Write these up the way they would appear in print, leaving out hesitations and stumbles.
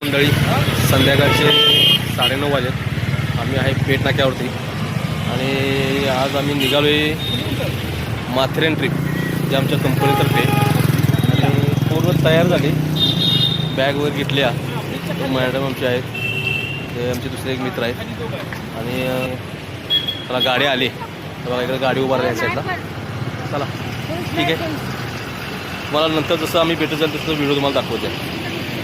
मंडळी संध्याकाळचे 9:30 वाजत आम्ही आहे पेठ नाक्यावरती आणि आज आम्ही निघालो आहे माथेरान ट्रिप जे आमच्या कंपनीतर्फे आणि पूर्ण तयार झाली. बॅग वगैरे घेतल्या. मॅडम आमचे आहेत, ते आमचे दुसरे एक मित्र आहेत आणि त्याला गाडी आली तर बघा इकडे गाडी उभा राहिली साईडला. चला ठीक आहे, तुम्हाला नंतर जसं आम्ही भेटत जाईल तसं व्हिडिओ तुम्हाला दाखवते.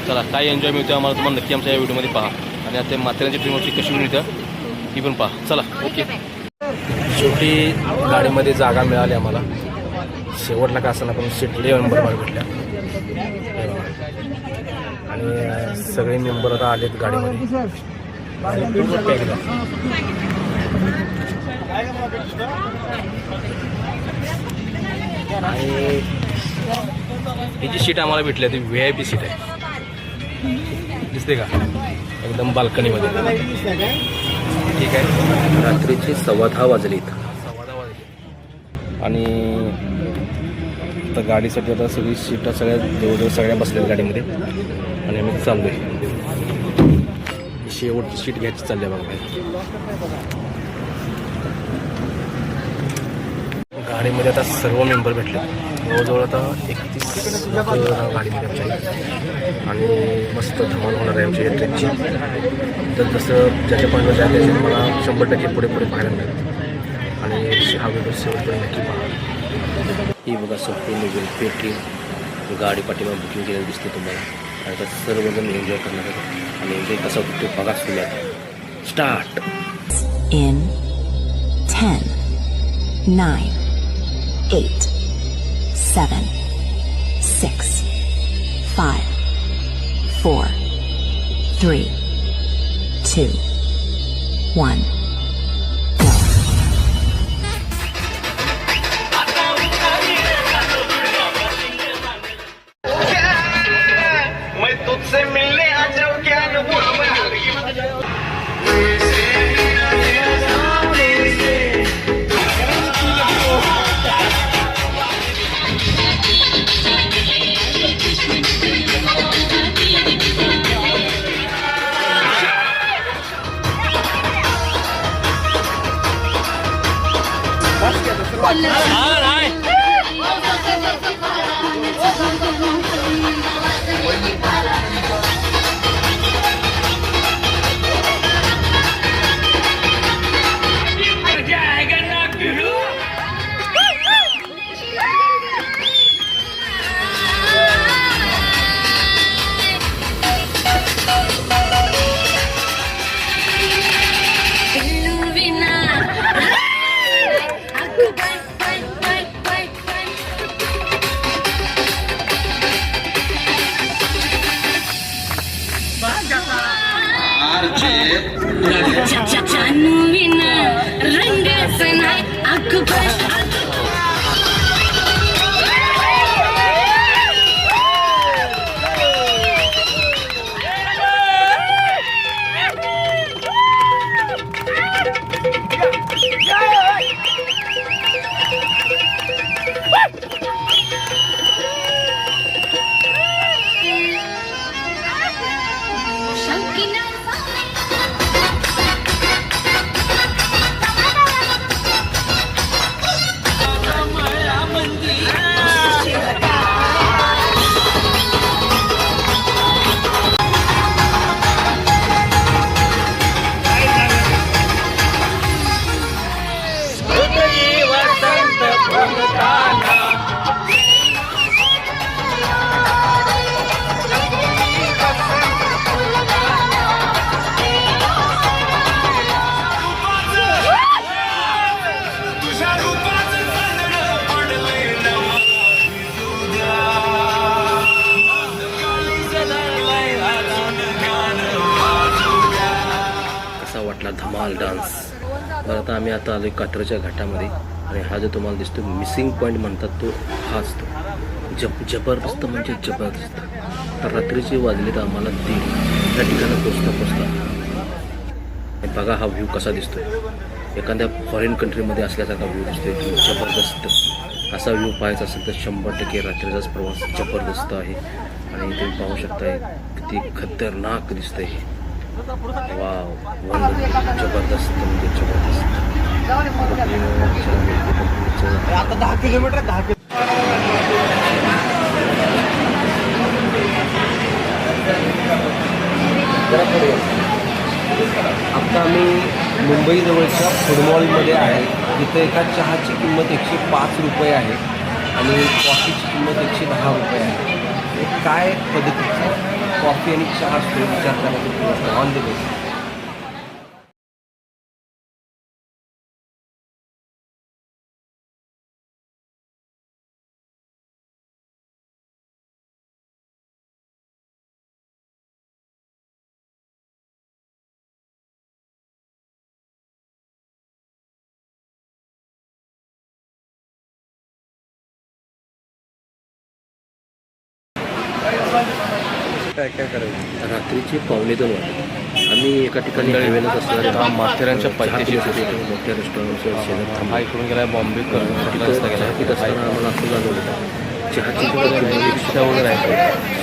चला काय एन्जॉय मिळतो आम्हाला तुम्हाला नक्की आमच्या या व्हिडिओमध्ये पहा आणि आता माथेरानची ट्रिपवरची कशी मिळतं ती पण पहा. चला ओके. शेवटी गाडीमध्ये जागा मिळाली आम्हाला. शेवटला का असताना पण सीट लय नंबर भेटल्या आणि सगळे मेंबर आता आलेत गाडीमध्ये. आणि ही जी सीट आम्हाला भेटली ती VIP सीट आहे, दिसते का एकदम बाल्कनीमध्ये. ठीक आहे, रात्रीचे 10:15 वाजलेत आणि आता गाडीसाठी आता सगळी सीटा सगळ्या जवळजवळ सगळ्या बसल्यात गाडीमध्ये आणि आम्ही चाललो आहे. शेवटची सीट घ्यायची चालली आहे बघा. गाडीमध्ये आता सर्व मेंबर भेटले, जवळजवळ आता 31 गाडीमध्ये आमच्या आणि मस्त धमाल होणार आहे आमच्या या ट्रेनची. तर जसं ज्याच्या पॉईंटवर जायचं असेल मला 100% पुढे पाहायला मिळेल आणि हा व्हिडिओ शेवटपर्यंत नक्की पहा. ही बघा संपूर्ण वेलफेअर ट्रेन गाडी पाठीमागे बुकिंग केलेली दिसते तुम्हाला आणि आता सर्वजण एन्जॉय करणार आहेत आणि एन्जॉय कसा होतो ते बघा. सुरुवात स्टार्ट. In 10, 9, 8, 7, 6, 5, 4, 3, 2, 1. धमाल डान्स. तर आता आम्ही आता आलो कात्रच्या घाटामध्ये आणि हा जो तुम्हाला दिसतो मिसिंग पॉईंट म्हणतात तो हा असतो. जबरदस्त म्हणजे जबरदस्त. तर रात्रीचे वाजले तर आम्हाला 3 त्या ठिकाणी पोचता बघा हा व्ह्यू कसा दिसतो. एखाद्या फॉरेन कंट्रीमध्ये असल्यासारखा व्ह्यू दिसतो. जबरदस्त असा व्ह्यू पाहायचा असेल तर 100% रात्रीचाच प्रवास जबरदस्त आहे. आणि तुम्ही पाहू शकताय किती खतरनाक दिसतंय हे. वाव, वंडरफुल, जबरदस्त म्हणजे जबरदस्त. आता 10 किलोमीटर 10 आता आम्ही मुंबईजवळच्या फूड मॉलमध्ये आहे, जिथे एका चहाची किंमत 105 रुपये आहे आणि कॉफीची किंमत 110 रुपये आहे. हे काय पद्धतीचं कॉफी आणि चहा असतो विचार करायला ऑन द बेस. काय करायचं. रात्रीचे 2:45 वाजले. आम्ही एका ठिकाणी हवेलाच असणाऱ्या माथेरानच्या पायथ्याशी मोठ्या रेस्टॉरंटवर हा इकडून गेला बॉम्बे रस्ता गेला. तिथं असताना आम्हाला असं झालं चहाची रिक्षा वगैरे आहे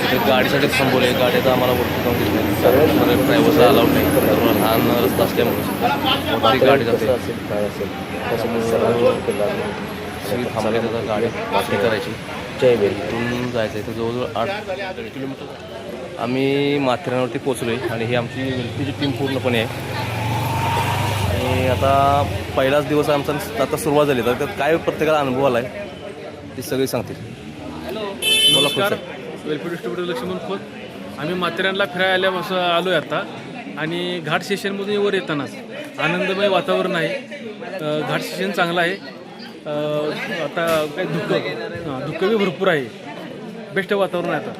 तिथे गाडीसाठी थांबवले. गाड्याचा आम्हाला वरती जाऊन दिसलं. सर्व ड्रायव्हरला अलाउड नाही, सर्व लहान रस्ता असल्यामुळे मोठी गाडी जाते. सगळी थांबले त्याचा गाडी वाटणी करायची. इथून जायचं आहे तर जवळजवळ 8 किलोमीटर आम्ही माथेरानवरती पोचलो आहे आणि ही आमची वेलकीची टीम पूर्णपणे आहे. आणि आता पहिलाच दिवस आमचा आता सुरुवात झाली तर त्यात काय प्रत्येकाला अनुभव आला आहे ते सगळे सांगतील. नमस्कार, वेलफेअर डिस्ट्रीब्युटर लक्ष्मण खोत. आम्ही माथेरानला फिरायला आलो आहे आता आणि घाट स्टेशनमधून वर येतानाच आनंदमय वातावरण आहे. घाट स्टेशन चांगलं आहे. आता काही धुकं बी भरपूर आहे. बेस्ट वातावरण आहे आता.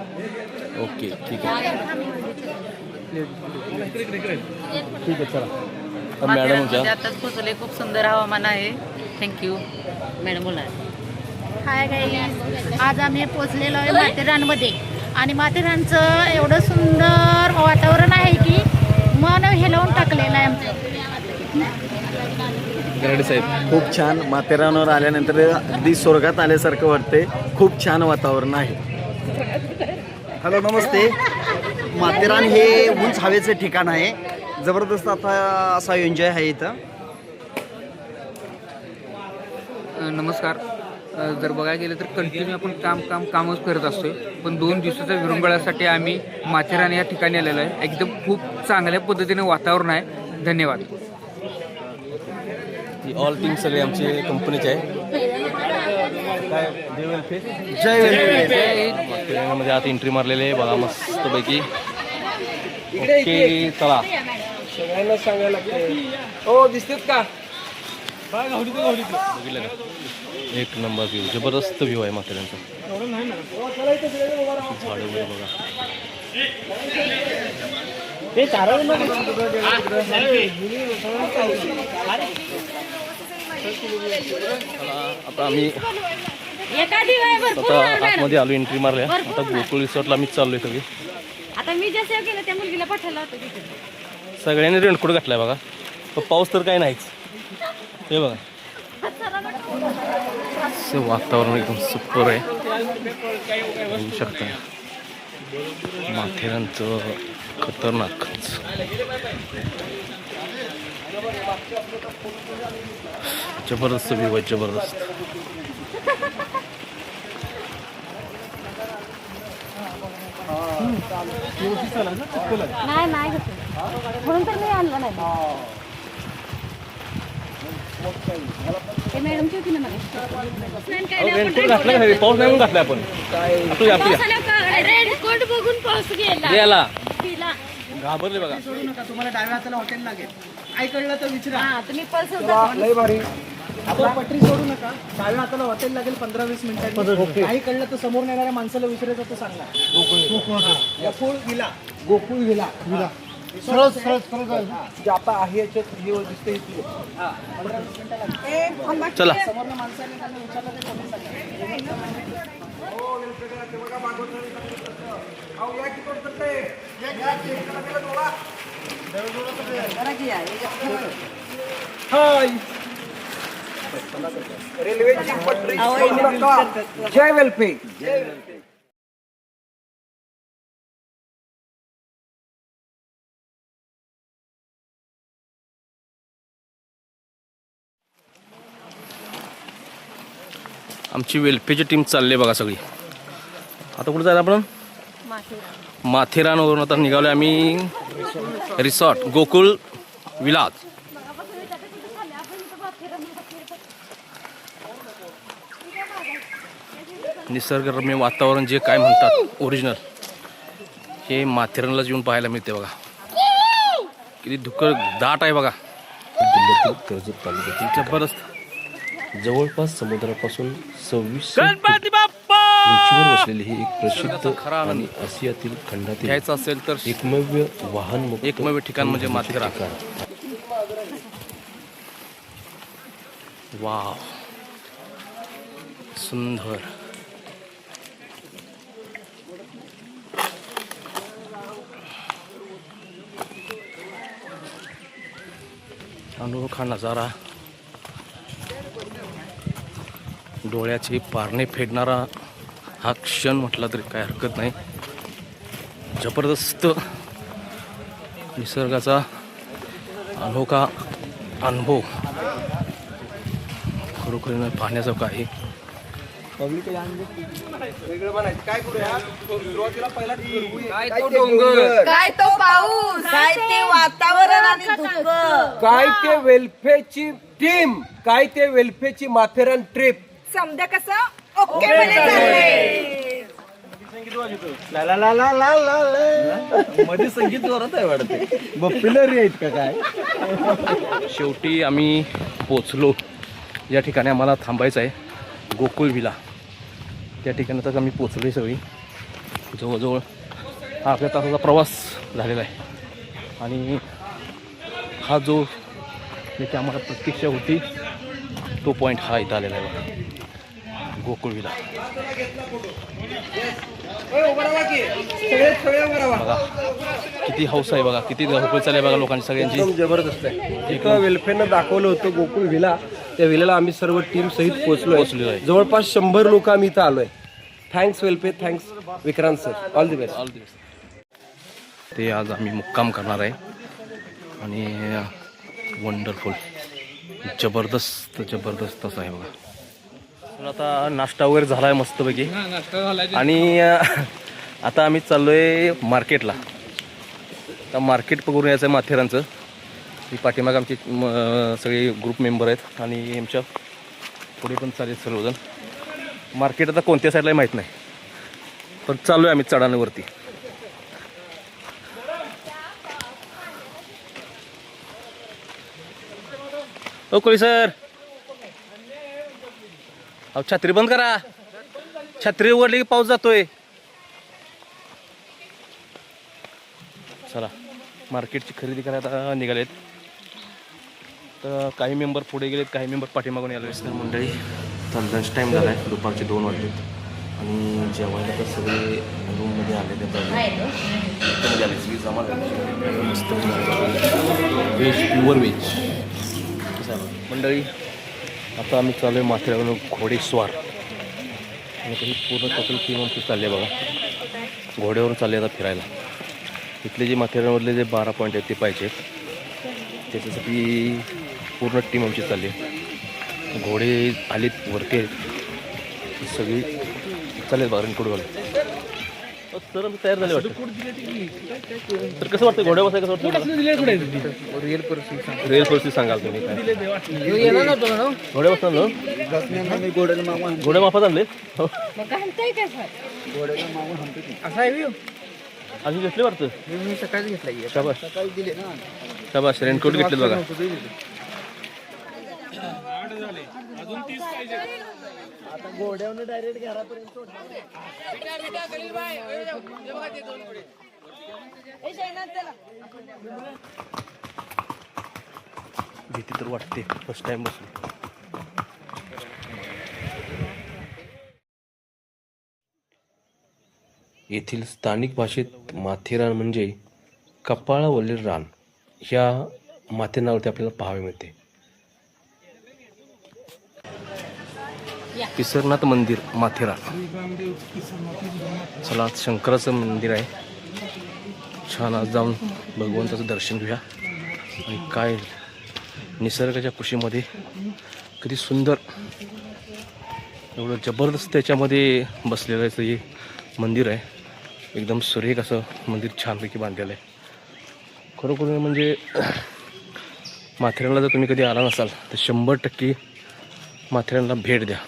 ओके, ठीक आहे ठीक आहे चला. तर मॅडम माथेरानमध्ये आताच पोचले. खूप सुंदर हवामान आहे. Thank you madam. बोला. हाय गाईज, आज आम्ही पोचलेलो आहे माथेरानमध्ये आणि माथेरानचं एवढं सुंदर वातावरण आहे की मन हेलवून टाकलेलं आहे आमचं. गराडे साहेब, खूप छान. माथेरानवर आल्यानंतर अगदी स्वर्गात आल्यासारखं वाटते. खूप छान वातावरण आहे. हॅलो, नमस्ते. माथेरान हे उंच हवेचं ठिकाण आहे. जबरदस्त आता असा एन्जॉय आहे इथं. नमस्कार. जर बघायला गेलं तर कंटिन्यू आपण कामच करत असतोय, पण 2 दिवसाच्या विरंगुळ्यासाठी आम्ही माथेरान या ठिकाणी आलेलो आहे. एकदम खूप चांगल्या पद्धतीने वातावरण आहे. धन्यवाद. ऑल टीम सगळे आमचे कंपनीचे आहे. मध्ये आता एंट्री मारलेले आहे बघा मस्तपैकी. ओके चला. सगळ्यांना सांगायला हो दिसतेत का? बघितलं का? एक नंबर व्ह्यू, जबरदस्त व्ह्यू आहे माथेरानचा. झाडं वगैरे बघा. आता आम्ही आता आतमध्ये आलो, एंट्री मारल्या. आता गोकुळ रिसॉर्टला आम्ही चाललोय सगळे. आता मी जे सेव्ह केलं त्या मुलगीला पाठवलं होतं तिथे. सगळ्यांनी रेनकोट घातलाय बघा. पण पाऊस तर काही नाहीच. हे बघा वातावरण एकदम सुपर आहे. बघू शकता माथेरानचं खतरनाक. जबरदस्त व्ह्यू आहे, जबरदस्त. नाही म्हणून तर मी आणलं नाही. मॅडमची होती ना मला. रेनकोट घातला का? पाऊस नाही म्हणून घातलाय आपण. रेनकोट बघून पाऊस गेला. गेला. घाबरले बघा. तुम्हाला डाव्या हाताला हॉटेल लागेल. काय कळलं तर विचारा. हा, तुम्ही पल्स लय भारी. आपण पटरी सोडू नका. डाव्या हाताला हॉटेल लागेल 15-20 मिनिटांनी. काही कळलं तर समोर येणाऱ्या माणसाला विचारायचं तर सांगा. गोकुळ विला. जे आता आहे याच्यात हे दिसते. चला. समोरच्या माणसाने त्यांना विचारलं ते कमी सांगा. रेल्वेची पटरी सोडू नका. जय वेलफेअर. आमची वेल्फेची टीम चालली आहे बघा सगळी. आता कुठं जायला आपण? माथेरानवरून आता निघालो आम्ही रिसॉर्ट गोकुळ विलाज. निसर्गरम्य वातावरण जे काय म्हणतात ओरिजिनल हे माथेरानलाच येऊन पाहायला मिळते बघा. किती धुकं दाट आहे बघा. जिल्ह्यातील कर्जत तालुक्यातील जबरदस्त जवळपास समुद्रापासून 26 उंचीवर वसलेली ही एक प्रसिद्ध आणि आशियातील खंडातील घ्यायचं असेल तर एकमेव ठिकाण म्हणजे माथेरान. वाव सुंदर. अनोखा नजारा, डोळ्याचे पारणे फेडणारा हा क्षण म्हटला तरी काय हरकत नाही. जबरदस्त निसर्गाचा अनोखा अनुभव खरोखरीनं पाहण्यासारखं आहे. काय तो पाऊस, काय ते वातावरण आणि दुःख, काय ते वेल्फेची टीम, काय ते वेल्फेची माथेरान ट्रिप. समजा कसं ओके मध्ये चाललंय. ला ला ला ला ला ला ला. मध्ये संगीत जोरात आहे वाटते. बप्पिलरी आहेत का काय? शेवटी आम्ही पोचलो या ठिकाणी. आम्हाला थांबायचं आहे गोकुळ विला. त्या ठिकाणी आता आम्ही पोचलो आहे सगळी. जवळजवळ हा आपल्या तासाचा प्रवास झालेला आहे आणि हा जो ज्याची आम्हाला प्रतीक्षा होती तो पॉईंट हा इथं आलेला आहे बघा गोकुळ विला. बघा किती हौस आहे बघा, किती धावपळ चालली आहे बघा लोकांची सगळ्यांची. जबरदस्त आहे. एका वेल्फेअरनं दाखवलं होतं गोकुळ विला. त्या विल्याला आम्ही सर्व टीम सहित पोहोचलो आहे. जवळपास 100 लोक आम्ही इथं आलोय. Thanks welfare, thanks Vikrant sir. All the best. All the best. ते आज आम्ही मुक्काम करणार आहे आणि वंडरफुल जबरदस्त जबरदस्त असं आहे बघा. आता नाश्ता वगैरे झाला आहे मस्तपैकी आणि आता आम्ही चाललो आहे मार्केटला. आता मार्केट बघून यायचं आहे माथेरानचं. ही पाठीमाग आमची सगळे ग्रुप मेंबर आहेत आणि आमच्या पुढे पण चालेल सर्वजण. मार्केट आता कोणत्या साईडला माहीत नाही पण चाललो आहे आम्ही चढाणीवरती. ओ कोळी सर, अहो छत्री बंद करा. छत्री उघडली की पाऊस जातोय. चला मार्केटची खरेदी करायला निघालेत. तर काही मेंबर पुढे गेलेत, काही मेंबर पाठीमागून आले. मंडळी तर लंच टाईम झाला आहे. दुपारचे 2 वाजलेत आणि जेवायला तर सगळे रूममध्ये आले. त्यामध्ये आले सगळी जमा झाली मस्त व्हेज, प्युअर व्हेज. मंडळी आता आम्ही चालू आहे माथेरान घोडेस्वार आणि काही पूर्ण टोटल टीम आमची चालली आहे बघा. घोड्यावरून चालले आता फिरायला. इथले जे माथेरानमधले जे 12 पॉईंट आहेत ते पाहिजे त्याच्यासाठी पूर्ण टीम आमची चालली आहे. घोडे आलेत वरती आहेत सगळी चालेल बघा. रेनकोटवाले सर आम्ही तयार झाले वाटतं. तर कसं वाटतं घोड्या बसाय कसं वाटतं? रिअल परिस्थिती रेल परिस्थिती सांगाल तुम्ही काय घोड्या बसणार ना? घोड्या माफात आणले अजून घेतले वाटतं. मी सकाळीच घेतला की. शाबाश शाबाश. रेनकोट घेतले बघा. घोड्यावर डायरेक्ट घरापर्यंत भीती तर वाटते फर्स्ट टाइम बसलो. येथील स्थानिक भाषेत माथेरान म्हणजे कपाळावरील रान ह्या माथेरानावरती आपल्याला पाहावे मिळते. केसरनाथ मंदिर माथेरान. चला आज शंकराचं मंदिर आहे. छान आज जाऊन भगवंताचं दर्शन घेऊया आणि काय निसर्गाच्या कुशीमध्ये किती सुंदर एवढं जबरदस्त त्याच्यामध्ये बसलेलं असं हे मंदिर आहे. एकदम सुरेख असं मंदिर छानपैकी बांधलेलं आहे. खरोखर म्हणजे माथेरानला जर तुम्ही कधी आला नसाल तर 100% माथेरानला भेट द्या.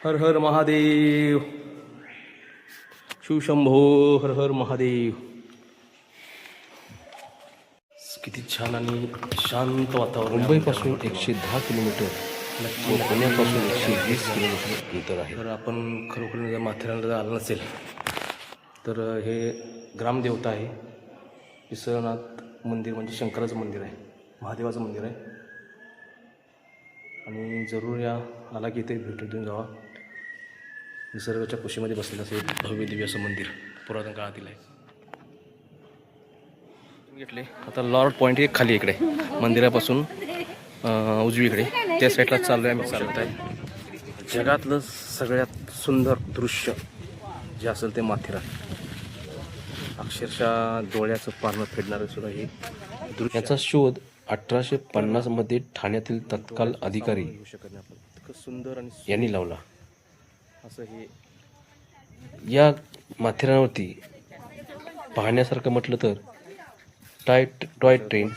हर हर महादेव, शिवशंभो, हर हर महादेव. किती छान आणि शांत वातावरण. मुंबईपासून 110 किलोमीटर व पुण्यापासून 120 किलोमीटर अंतर आहे. तर आपण खरोखर जर माथेरानला जर आलं नसेल तर हे ग्रामदेवता आहे. विश्वनाथ मंदिर म्हणजे शंकराचं मंदिर आहे, महादेवाचं मंदिर आहे. आणि जरूर या आला की इथे भेट देऊन जावा. निसर्गाच्या कुशीमध्ये बसलेलं असं एक भव्य दिव्य असं मंदिर पुरातन काळातील आहे. घेतले आता लॉर्ड पॉईंट हे खाली इकडे मंदिरापासून उजवीकडे त्या साईडला चाललो आहे. आम्ही चालत आहे. जगातलं सगळ्यात सुंदर दृश्य जे असेल ते माथेरान. अक्षरशः डोळ्याचं पारणं फेडणारं सुद्धा हे दृश्य. याचा शोध 1850 मध्ये ठाण्यातील तत्काल अधिकारी सुंदर आणि यांनी लावला. असं हे या माथेरानवरती पाहण्यासारखं म्हटलं तर टॉय ट्रेन,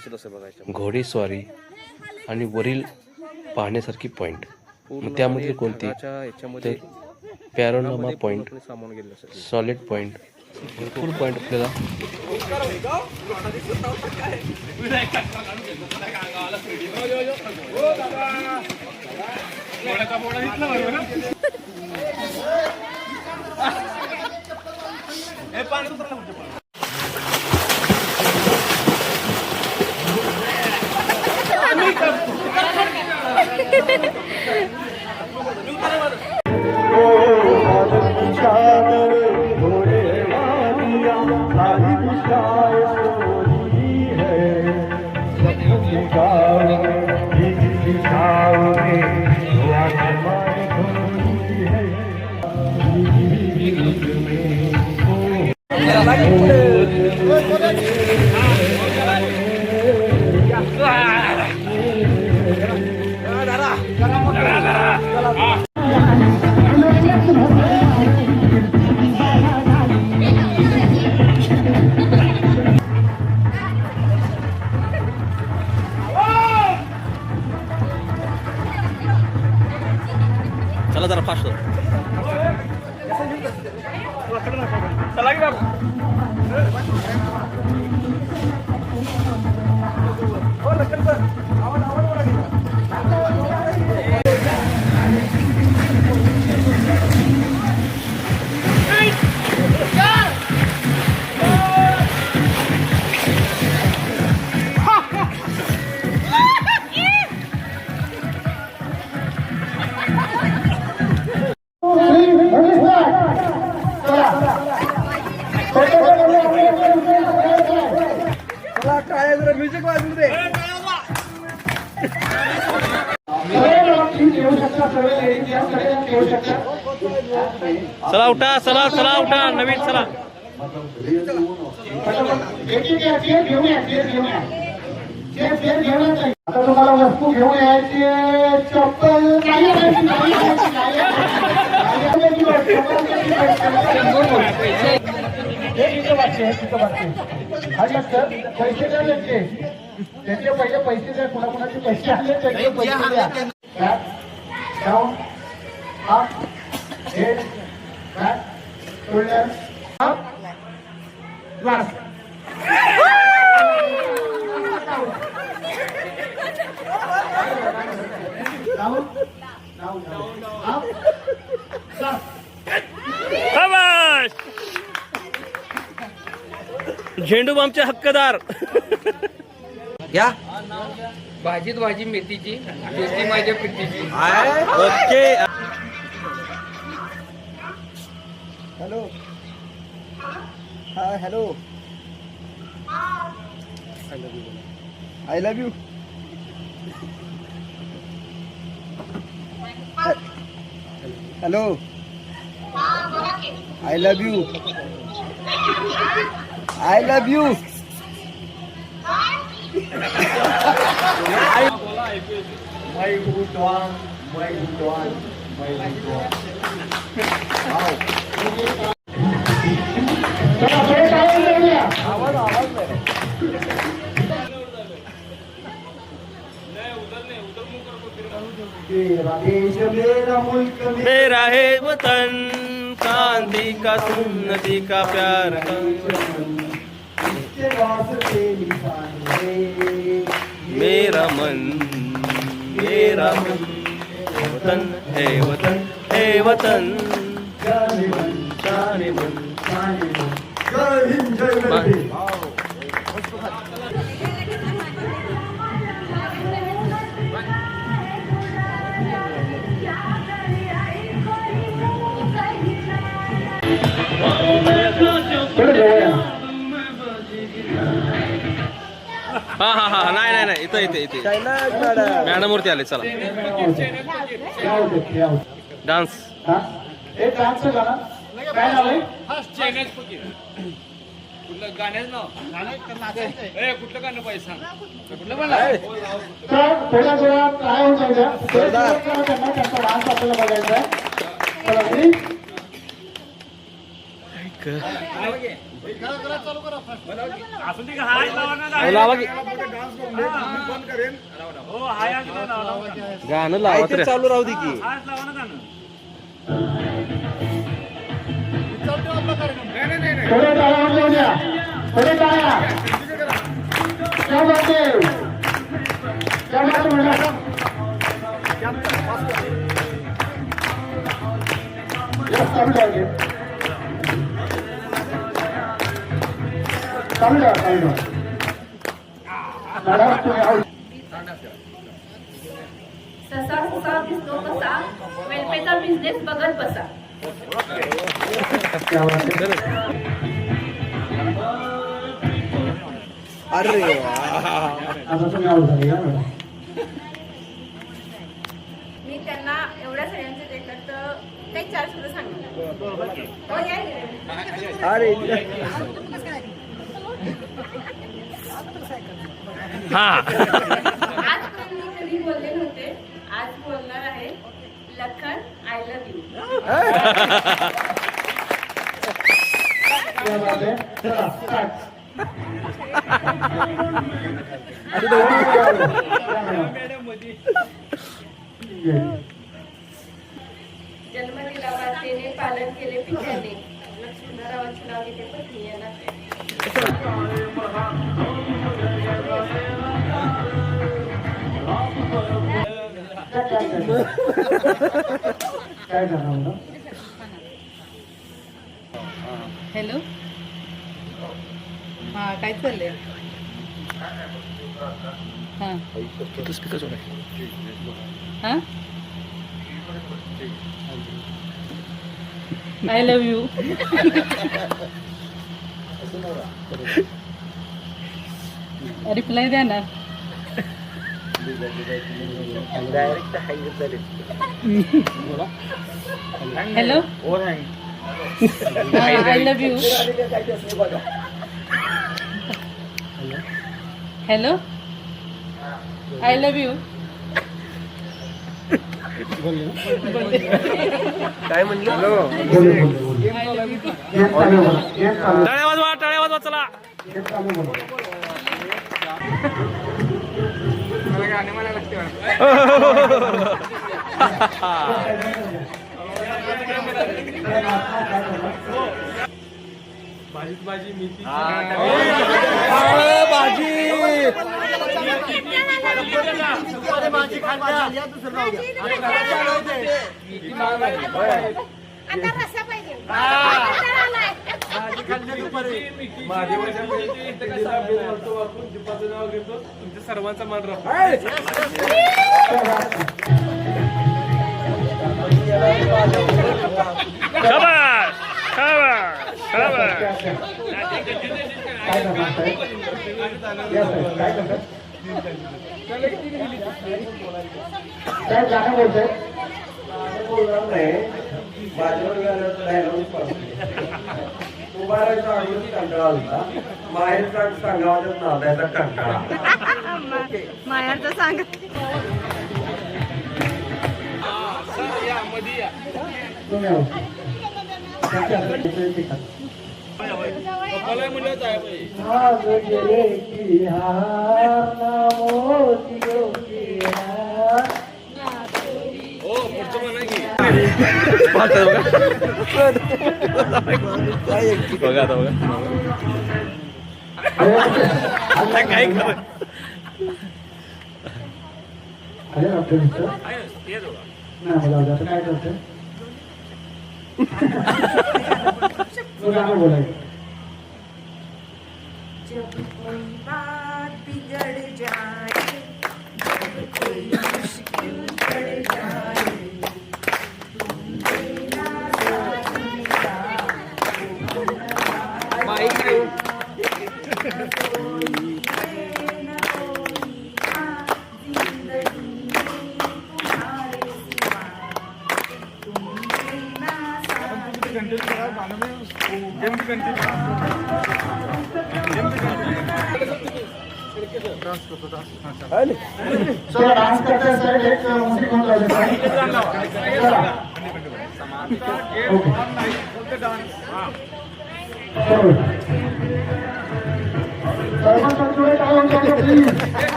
घोडेस्वारी आणि वरील पाहण्यासारखी पॉईंट. त्यामध्ये कोणते तर पॅरोनामा पॉईंट, सॉलिड पॉईंट, भरपूर पॉईंट आपल्याला चला जरा फास्ट. म्युझिक वाजू दे. चला उठा, चला चला उठा, नवीन चला. आता तुम्हाला वस्तू घेऊन यायची. चप्पल पैसे द्या त्यांचे पहिले पैसे द्या. कुणाकुणाचे पैसे आले त्यांचे पैसे द्या. Down up head back shoulder up last. Down down down up last. झेंडू बामचे हक्कदार. या भाजीत भाजी मेथीची, मेथी माझ्या पिठीची. ओके. हॅलो हा hello. I love you. Hello I love you. I love you. मेरा है वतन चांदी का सुन्नती का प्यार मेरा मन वतन है वतन है वतन जाने मन हा हा हा नाही इथे मॅडम वरती आले चला डान्स थोड्या वेळात काय होऊन जायचं त्यांचा डान्स आपल्याला बघायचा आहे. गाणं लावा तर चालू राहू दे की थोडे टाळ्या वाजवून द्या. थोडे टाळ्या. क्या बात आहे. क्या बात आहे मॅडम. यस, चालू ठेवा. चालू ठेवा. मॅडम तुम्ही आऊ. ससा ससा दिसतो कसा वेलपेचा बिझनेस बघत बसा. क्या बात आहे. अरे आता तुम्ही आऊ झाले का मॅडम. मी त्यांना एवढ्या सगळ्यांचे देखत काही 4 शब्द सांगितलं. अरे आजपर्यंत मी कधी बोलले नव्हते, आज बोलणार आहे. Lakhan I love you. क्या बात आहे. चला, start. जन्म दिला वाटेने पालन केले पित्याने. लक्ष्मणरावांचे नाव घेते पत्नी यांना. काय झालं मॅडम. हॅलो हां काय चाललंय हां हां आय लव्ह यू. रिप्लाय द्या ना. Hello I love you. Hello I love you. काय म्हणलं टाळ्या वाजवा चला. भाजी मेथी आता रस्सा पाहिजे. तुमच्या सर्वांचा मान राखतो. काय गाणं बोलतोय. उभारायचा अगोदर कंटाळा होता. बाहेर सांगावाच्याच नादायचा कंटाळा. माहेरचं सांगत बघा आता बघा काय खरं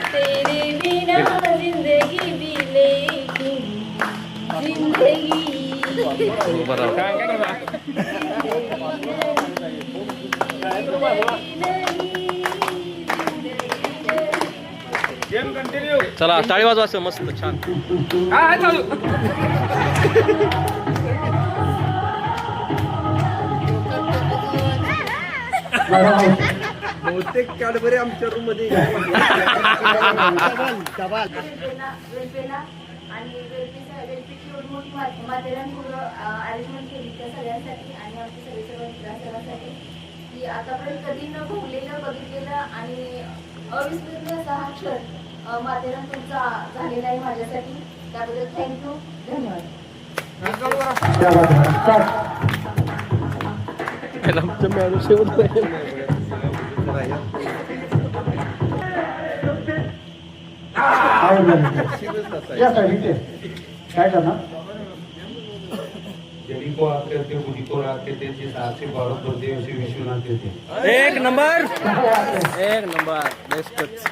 तेरे बिना जिंदगी भी लेगी जिंदगी चला टाळी वाजवा असं मस्त छान बहुतेक कॅडबरी आमच्या रूम मध्ये आणि वेलपीची एवढी मोठी माथेरान पूर्ण अरेंजमेंट केली त्या सगळ्यांसाठी आणि आमच्या सर्व मित्रांसाठी की आतापर्यंत कधी न भोगलेलं बघितलेलं आणि अविस्मरणीय असा हा क्षण माथेरान तुमचा झालेला आहे माझ्यासाठी त्याबद्दल थँक्यू धन्यवाद. काय करणार को आते थे बुढ़ी को आते थे जिस हाथ से बारों को दे उसे विश्वनाथ थे एक नंबर बेस्टच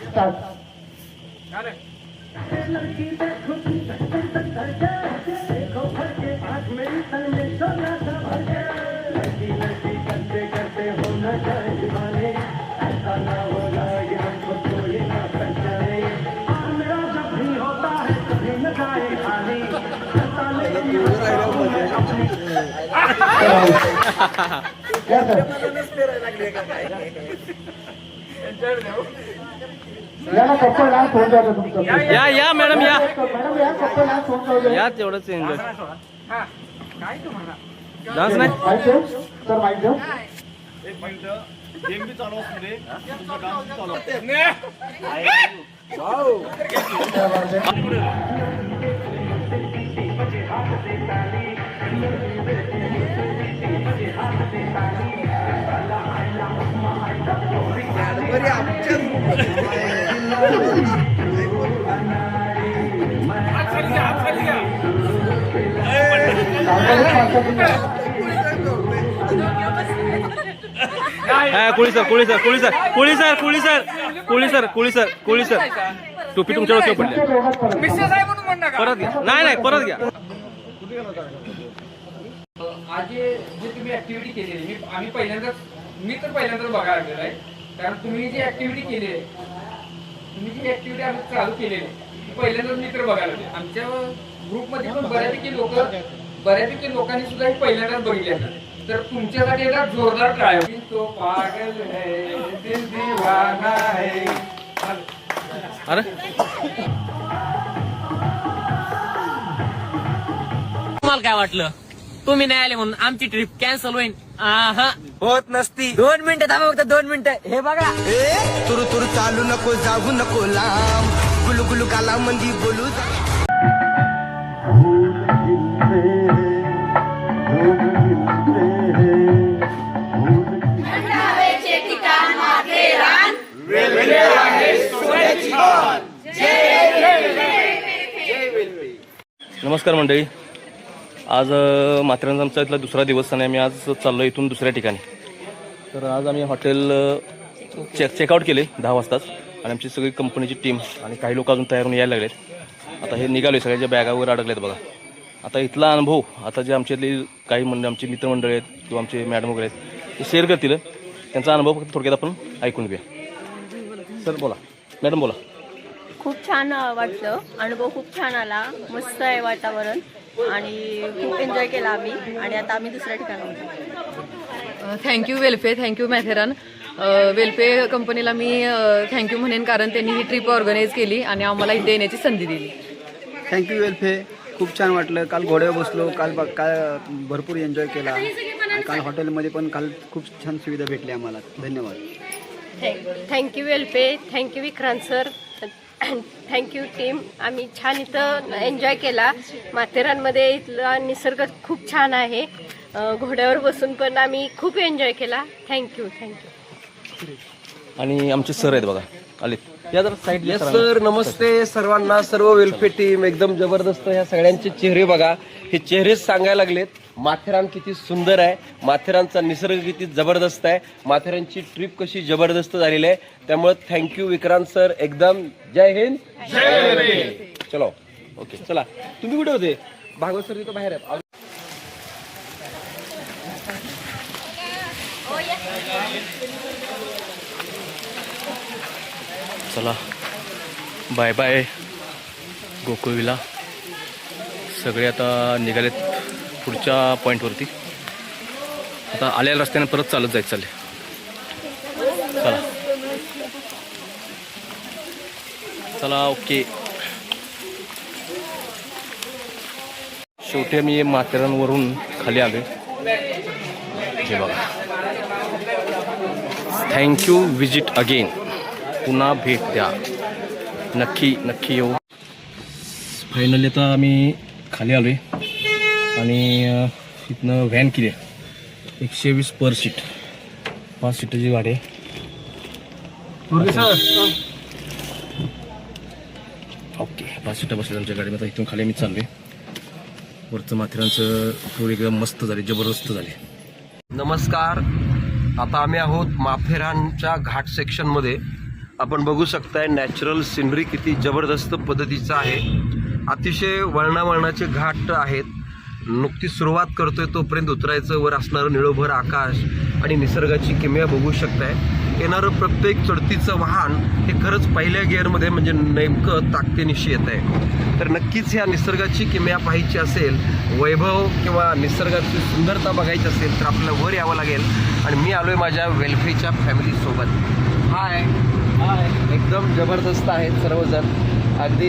या मॅडम या या तेवढंच एन्जॉय डान्स नाही सर माहिती देऊ एक मिनिट गेम बी चालू असू दे तुमचा डान्स चालू कुळी सर टोपी तुमच्या डोक्यावर पडली परत घ्या नाही परत घ्या आज जे तुम्ही ऍक्टिव्हिटी केलेली मी तर पहिल्यांदाच बघायला लागलेलो आहे कारण तुम्ही जी ऍक्टिव्हिटी केली आहे आम्ही चालू केलेली आहे पहिल्यांदाच मी तर बघायला लागले आमच्या ग्रुपमध्ये पण बऱ्यापैकी लोकांनी सुद्धा हे पहिल्यांदाच बघितले असतात तर तुमच्यासाठी एकदा जोरदार टाळ्या तो पागल है दिल दीवाना है अरे तुम्हाला काय वाटलं तुम्ही नाही आले म्हणून आमची ट्रिप कॅन्सल होईल होत नसती. 2 मिनिटं थांबा फक्त 2 मिनिटं. हे बघा तुरु तुरु चालू नको जाऊ नको लांब गुलू गुलू गाला मंदी बोलू नमस्कार मंडळी. आज माथेरानचा आमचा इथला दुसरा दिवस आणि आम्ही आज चाललो इथून दुसऱ्या ठिकाणी. तर आज आम्ही हॉटेल चेकआउट केले 10 वाजताच आणि आमची सगळी कंपनीची टीम आणि काही लोक अजून तयार होऊन यायला लागलेत. आता हे निघालो सगळ्याच्या बॅगा वगैरे अडकलेत बघा. आता इथला अनुभव आता जे आमच्यातली काही आमचे मित्रमंडळी आहेत किंवा आमचे मॅडम वगैरे आहेत ते शेअर करतील. त्यांचा अनुभव थोडक्यात आपण ऐकून घेऊया. सर बोला. मॅडम बोला. खूप छान वाटलं, अनुभव खूप छान आला, मस्त आहे वातावरण आणि खूप एन्जॉय केला आम्ही आणि आता आम्ही दुसऱ्या ठिकाणी. थँक्यू वेलफे, थँक्यू मॅथेरन. वेलफे कंपनीला मी थँक्यू म्हणेन कारण त्यांनी ही ट्रिप ऑर्गनाईज केली आणि आम्हाला इथे येण्याची संधी दिली. थँक्यू वेलफे. खूप छान वाटलं. काल घोड्यावर बसलो, काल भरपूर एन्जॉय केला. काल हॉटेलमध्ये पण काल खूप छान सुविधा भेटली आम्हाला. धन्यवाद. थँक्यू वेलफे, thank you Vikrant sir, thank you team. आम्ही छान इथं एन्जॉय केला. माथेरानमध्ये इथला निसर्ग खूप छान आहे. घोड्यावर बसून पण आम्ही खूप एन्जॉय केला. थँक्यू. आणि आमचे सर आहेत बघा आले या जरा साईड. सर नमस्ते सर्वांना. सर्व वेलफेअर टीम एकदम जबरदस्त. ह्या सगळ्यांचे चेहरे बघा. हे चेहरेच सांगायला लागलेत माथेरान किती सुंदर आहे, माथेरानचा निसर्ग किती जबरदस्त आहे, माथेरानची ट्रिप कशी जबरदस्त झालेली आहे. त्यामुळे थँक्यू विक्रांत सर. एकदम जय हिंद. चलो ओके. चला तुम्ही कुठे होते? भागवत सर तिथं बाहेर आहेत. चला बाय बाय गोकुळविला. सगळे आता निघालेत पुढच्या पॉईंटवरती. आता आलेल्या रस्त्याने परत चालत जायचं चालले. चला चला ओके. शेवटी मी माथेरानवरून खाली आले. हे बघा. थँक्यू. Visit again. पुन्हा भेट द्या. नक्की येऊ. फायनली आता आम्ही खाली आलो आहे आणि इथनं व्हॅन केली आहे 120 पर सीट. 5 सीटाची गाडी आहे. ओके 5 सीटा बसल्या आमच्या गाडीमध्ये. आता इथून खाली मी चाललो आहे. वरचं माथेरानचं टूर एकदम मस्त झाली, जबरदस्त झाली. नमस्कार. आता आम्ही आहोत माथेरानच्या घाट सेक्शनमध्ये. आपण बघू शकताय नॅचरल सिनरी किती जबरदस्त पद्धतीचं आहे. अतिशय वळणावळणाचे घाट आहेत. नुकतीच सुरुवात करतोय तोपर्यंत उतरायचं. वर असणारं निळोभर आकाश आणि निसर्गाची किमया बघू शकताय. येणारं प्रत्येक चढतीचं वाहन हे खरंच पहिल्या गिअरमध्ये म्हणजे नेमकं ताकदीनिशी येत आहे. तर नक्कीच ह्या निसर्गाची किमया पाहायची असेल, वैभव किंवा निसर्गाची सुंदरता बघायची असेल तर आपल्याला वर यावं लागेल. आणि मी आलोय माझ्या वेलफेच्या फॅमिलीसोबत. हाय एकदम जबरदस्त आहेत सर्वजण. अगदी